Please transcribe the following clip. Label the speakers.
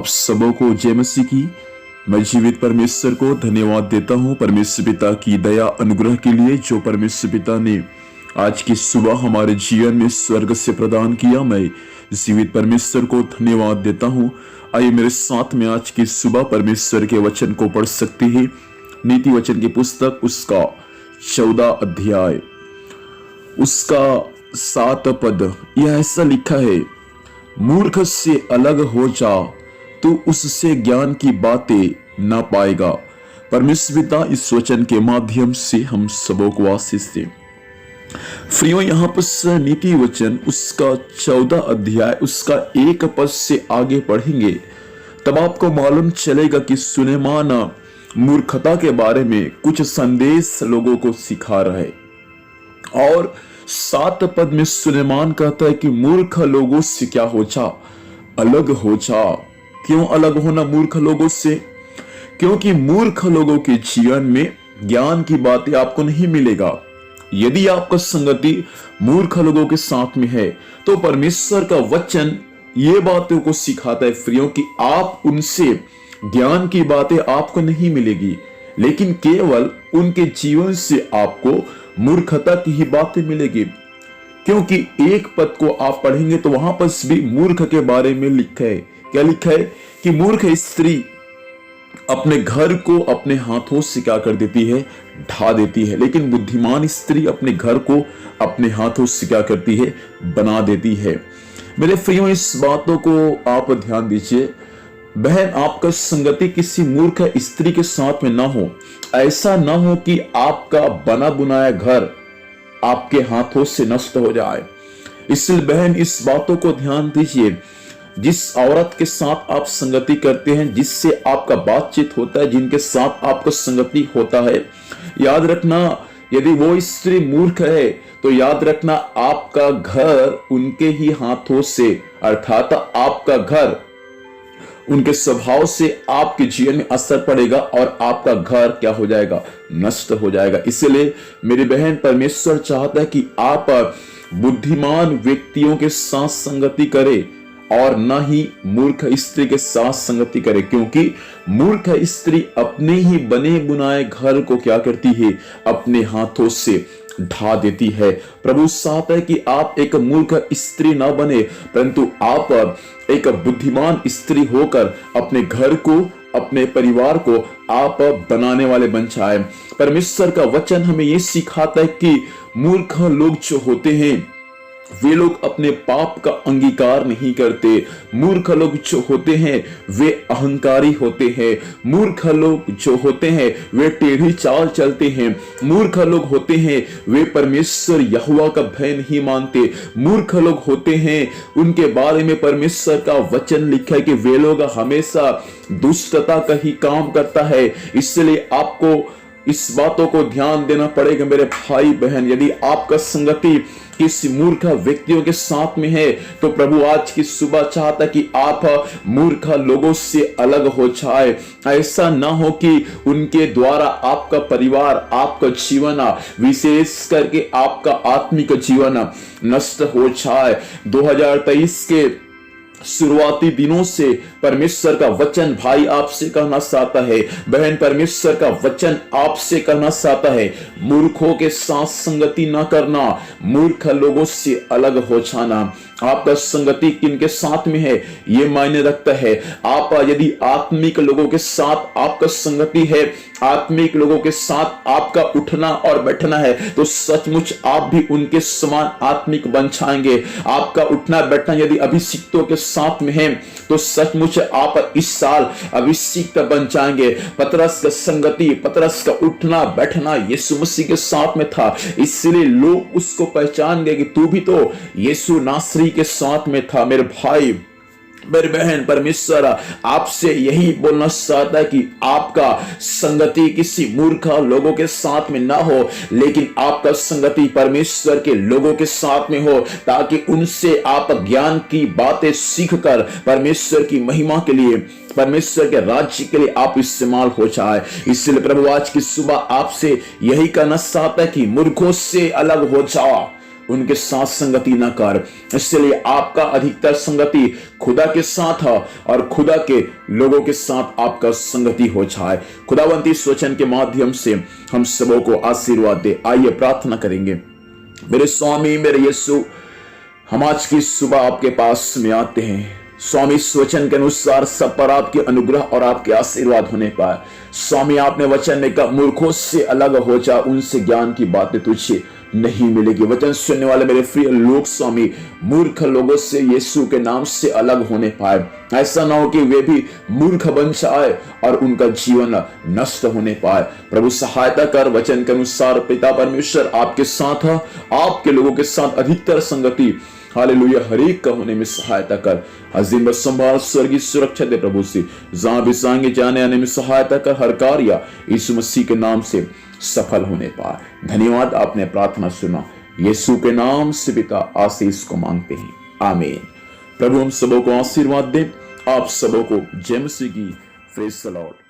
Speaker 1: आप सबों को जय मसीह की। मैं जीवित परमेश्वर को धन्यवाद देता हूं परमेश्वर पिता की दया अनुग्रह के लिए जो परमेश्वर पिता ने आज की सुबह हमारे जीवन में स्वर्ग से प्रदान किया। मैं जीवित परमेश्वर को धन्यवाद देता हूं। आइए मेरे साथ में आज की सुबह परमेश्वर के वचन को पढ़ सकते हैं। नीति वचन की पुस्तक उसका 14 अध्याय उसका 7 पद यह ऐसा लिखा है, मूर्ख से अलग हो जा, तू उससे ज्ञान की बातें ना पाएगा। परमेश्वर पिता इस वचन के माध्यम से हम सबों को आशीष दे। प्रियो, यहाँ पर नीति वचन उसका 14 अध्याय उसका 1 पद से आगे पढ़ेंगे तब आपको मालूम चलेगा कि सुलेमान मूर्खता के बारे में कुछ संदेश लोगों को सिखा रहा है। और 7 पद में सुलेमान कहता है कि मूर्ख लोगों से क्या हो जा, अलग हो जा। क्यों अलग होना मूर्ख लोगों से? क्योंकि मूर्ख लोगों के जीवन में ज्ञान की बातें आपको नहीं मिलेगा। यदि आपका संगति मूर्ख लोगों के साथ में है तो परमेश्वर का वचन ये बातों को सिखाता है प्रियो कि आप उनसे ज्ञान की बातें आपको नहीं मिलेगी, लेकिन केवल उनके जीवन से आपको मूर्खता की ही बातें मिलेगी। क्योंकि 1 पद को आप पढ़ेंगे तो वहां पर भी मूर्ख के बारे में लिखा है। क्या लिखा है कि मूर्ख स्त्री अपने घर को अपने हाथों से क्या कर देती है, ढा देती है, लेकिन बुद्धिमान स्त्री अपने घर को अपने हाथों से क्या करती है, बना देती है। मेरे प्रियो, इस बातों को आप ध्यान दीजिए। बहन, आपका संगति किसी मूर्ख स्त्री के साथ में ना हो। ऐसा ना हो कि आपका बना बुनाया घर आपके हाथों से नष्ट हो जाए। इसलिए बहन, इस बातों को ध्यान दीजिए। जिस औरत के साथ आप संगति करते हैं, जिससे आपका बातचीत होता है, जिनके साथ आपका संगति होता है, याद रखना यदि वो स्त्री मूर्ख है तो याद रखना आपका घर उनके ही हाथों से, अर्थात आपका घर उनके स्वभाव से आपके जीवन में असर पड़ेगा और आपका घर क्या हो जाएगा, नष्ट हो जाएगा। इसलिए मेरी बहन, परमेश्वर चाहता है कि आप बुद्धिमान व्यक्तियों के साथ संगति करें और न ही मूर्ख स्त्री के साथ संगति करे। क्योंकि मूर्ख स्त्री अपने ही बने बुनाए घर को क्या करती है, अपने हाथों से ढा देती है। प्रभु चाहता है कि आप एक मूर्ख स्त्री ना बने, परंतु आप एक बुद्धिमान स्त्री होकर अपने घर को, अपने परिवार को आप बनाने वाले बन जाए। परमेश्वर का वचन हमें यह सिखाता है कि मूर्ख लोग जो होते हैं वे लोग अपने पाप का अंगीकार नहीं करते। मूर्ख लोग जो होते हैं वे अहंकारी होते हैं। मूर्ख लोग जो होते हैं वे टेढ़ी चाल चलते हैं। मूर्ख लोग होते हैं वे परमेश्वर यहोवा का भय नहीं मानते। मूर्ख लोग होते हैं, उनके बारे में परमेश्वर का वचन लिखा है कि वे लोग हमेशा दुष्टता का ही काम करता है। इसलिए आपको इस बातों को ध्यान देना पड़ेगा मेरे भाई बहन। यदि आपका संगति किसी मूर्ख व्यक्तियों के साथ में है तो प्रभु आज की सुबह चाहता कि आप मूर्ख लोगों से अलग हो जाए। ऐसा ना हो कि उनके द्वारा आपका परिवार, आपका जीवन, विशेष करके आपका आत्मिक जीवन नष्ट हो जाए। 2023 के शुरुआती दिनों से परमेश्वर का वचन भाई आपसे कहना चाहता है, बहन परमेश्वर का वचन आपसे कहना चाहता है, मूर्खों के साथ संगति ना करना, मूर्ख लोगों से अलग हो जाना। आपका संगति किनके साथ में है ये मायने रखता है। आप यदि आत्मिक लोगों के साथ आपका संगति है, आत्मिक लोगों के साथ आपका उठना और बैठना है, तो सचमुच आप भी उनके समान आत्मिक बन जाएंगे। आपका उठना बैठना यदि अभिषिक्तों के साथ में है तो सचमुच आप इस साल अभिषिक्त बन जाएंगे। पतरस का संगति, पतरस का उठना बैठना यीशु मसीह के साथ में था, इसलिए लोग उसको पहचान गए कि तू भी तो यीशु नासरी के साथ में था। मेरे भाई, मेरी बहन, परमेश्वर आपसे यही बोलना चाहता है कि आपका संगति किसी मूर्ख लोगों के साथ में ना हो, लेकिन आपका संगति परमेश्वर के लोगों के साथ में हो, ताकि उनसे आप ज्ञान की बातें सीखकर परमेश्वर की महिमा के लिए, परमेश्वर के राज्य के लिए आप इस्तेमाल हो जाए। इसलिए प्रभु आज की सुबह आपसे यही कहना चाहता है कि मूर्खों से अलग हो जाओ। उनके साथ संगति ना कर। इसलिए आपका अधिकतर संगति खुदा के साथ है और खुदा के लोगों के साथ आपका संगति हो जाए। खुदावंत इस वचन के माध्यम से हम सबों को आशीर्वाद दे। आइए प्रार्थना करेंगे। मेरे स्वामी, मेरे यीशु, हम आज की सुबह आपके पास में आते हैं। स्वामी, इस वचन के अनुसार सब पर आपके अनुग्रह और आपके आशीर्वाद होने पाए। स्वामी, आपने वचन में कहा मूर्खों से अलग हो जा, उनसे ज्ञान की बातें तुझे नहीं मिलेगी। वचन सुनने वाले मेरे प्रिय लोग स्वामी, मूर्ख लोगों से यीशु के नाम से अलग होने पाए। ऐसा ना हो कि वे भी मूर्ख बन जाए और उनका जीवन नष्ट होने पाए। प्रभु सहायता कर। वचन के अनुसार पिता परमेश्वर आपके साथ है, आपके लोगों के साथ अधिकतर संगति हालेलुया हर एक का होने में सहायता कर। अजीम संभाल, स्वर्गीय सुरक्षा दे प्रभु से। जहां भी जाएंगे जाने आने में सहायता कर। हर कार्य यीशु मसीह के नाम से सफल होने पाए। धन्यवाद, आपने प्रार्थना सुना। यीशु के नाम से पिता आशीष को मांगते हैं, आमीन। प्रभु हम सबों को आशीर्वाद दे। आप सबों को जय मसीह की। Praise the Lord.